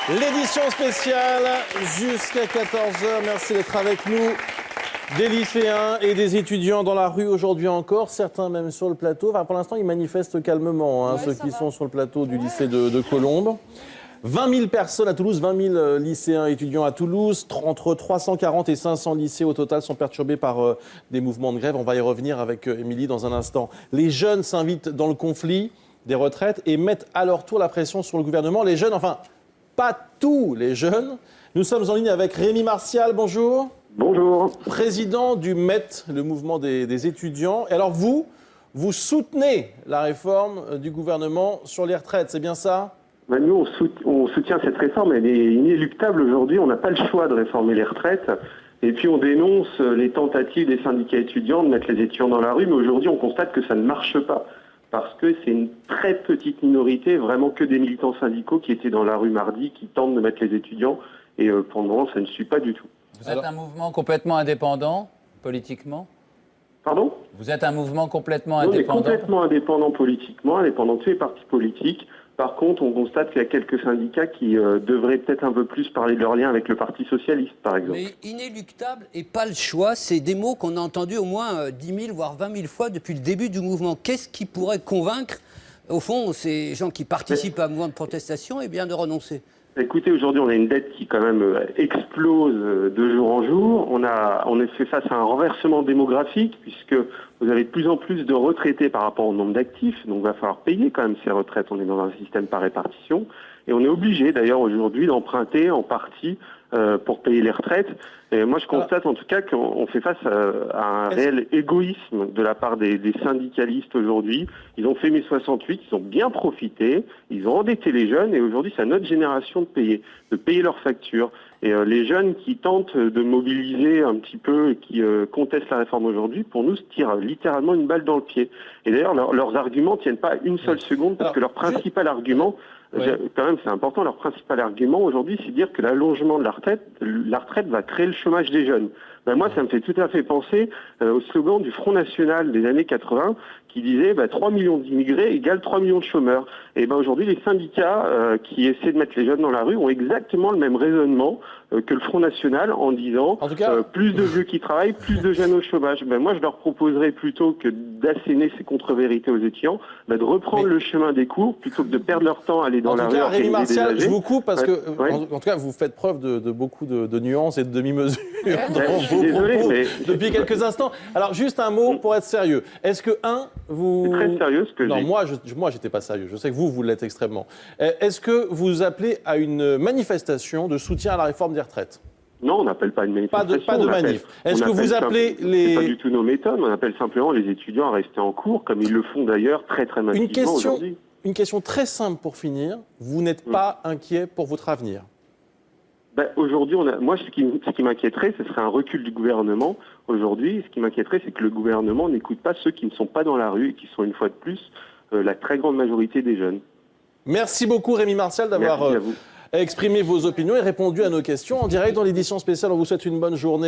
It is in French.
L'édition spéciale jusqu'à 14 h. Merci d'être avec nous. Des lycéens et des étudiants dans la rue aujourd'hui encore, certains même sur le plateau. Enfin, pour l'instant, ils manifestent calmement, ceux qui sont sur le plateau du lycée de Colombes. 20 000 personnes à Toulouse, 20 000 lycéens et étudiants à Toulouse. Entre 340 et 500 lycées au total sont perturbés par des mouvements de grève. On va y revenir avec Émilie dans un instant. Les jeunes s'invitent dans le conflit des retraites et mettent à leur tour la pression sur le gouvernement. Les jeunes, enfin, pas tous les jeunes. Nous sommes en ligne avec Rémi Martial, bonjour. Bonjour. Président du MET, le mouvement des étudiants. Et alors vous soutenez la réforme du gouvernement sur les retraites, c'est bien ça ? Ben nous, on soutient cette réforme, elle est inéluctable aujourd'hui. On n'a pas le choix de réformer les retraites. Et puis on dénonce les tentatives des syndicats étudiants de mettre les étudiants dans la rue. Mais aujourd'hui, on constate que ça ne marche pas. Parce que c'est une très petite minorité, vraiment que des militants syndicaux qui étaient dans la rue mardi, qui tentent de mettre les étudiants. Et pour le moment, ça ne suit pas du tout. Vous êtes un mouvement complètement indépendant, politiquement ? Pardon ? Vous êtes un mouvement complètement On est indépendant ? complètement indépendant politiquement, indépendant de tous les partis politiques. Par contre, on constate qu'il y a quelques syndicats qui devraient peut-être un peu plus parler de leur lien avec le Parti socialiste, par exemple. Mais inéluctable et pas le choix, c'est des mots qu'on a entendus au moins 10 000, voire 20 000 fois depuis le début du mouvement. Qu'est-ce qui pourrait convaincre, au fond, ces gens qui participent à un mouvement de protestation, eh bien, de renoncer ? Écoutez, aujourd'hui, on a une dette qui quand même explose de jour en jour. On est fait face à un renversement démographique puisque vous avez de plus en plus de retraités par rapport au nombre d'actifs. Donc, il va falloir payer quand même ces retraites. On est dans un système par répartition. Et on est obligé, d'ailleurs, aujourd'hui, d'emprunter en partie pour payer les retraites. Et moi, je constate en tout cas qu'on fait face à un réel égoïsme de la part des syndicalistes aujourd'hui. Ils ont fait mai 68, ils ont bien profité, ils ont endetté les jeunes et aujourd'hui, c'est à notre génération de payer leurs factures. Et les jeunes qui tentent de mobiliser un petit peu et qui contestent la réforme aujourd'hui, pour nous, se tirent littéralement une balle dans le pied. Et d'ailleurs, leurs arguments ne tiennent pas une seule seconde parce que leur principal argument... Quand même, c'est important. Leur principal argument aujourd'hui, c'est de dire que l'allongement de la retraite va créer le chômage des jeunes. Ben moi, ça me fait tout à fait penser au slogan du Front National des années 80 qui disait 3 millions d'immigrés égale 3 millions de chômeurs. Et ben aujourd'hui, les syndicats qui essaient de mettre les jeunes dans la rue ont exactement le même raisonnement que le Front National en disant plus de vieux qui travaillent, plus de jeunes au chômage. Ben moi, je leur proposerais plutôt que d'asséner ces contre-vérités aux étudiants, de reprendre le chemin des cours plutôt que de perdre leur temps à aller dans la rue. En tout cas, Rémi Martial, je vous coupe parce que, en tout cas, vous faites preuve de beaucoup de nuances et de demi-mesures depuis quelques instants. Alors, juste un mot pour être sérieux. Est-ce que, vous... C'est très sérieux ce que je dis. Non, moi, j'étais pas sérieux. Je sais que vous l'êtes extrêmement. Est-ce que vous appelez à une manifestation de soutien à la réforme des retraites ? Non, on n'appelle pas une manifestation. Pas de manif. Est-ce que vous appelez les... C'est pas du tout nos méthodes. On appelle simplement les étudiants à rester en cours, comme ils le font d'ailleurs très massivement aujourd'hui. Une question très simple pour finir. Vous n'êtes pas inquiet pour votre avenir ? Aujourd'hui, moi, ce qui m'inquiéterait, ce serait un recul du gouvernement. Aujourd'hui, ce qui m'inquiéterait, c'est que le gouvernement n'écoute pas ceux qui ne sont pas dans la rue et qui sont une fois de plus la très grande majorité des jeunes. Merci beaucoup Rémi Martial d'avoir exprimé vos opinions et répondu à nos questions en direct dans l'édition spéciale. On vous souhaite une bonne journée.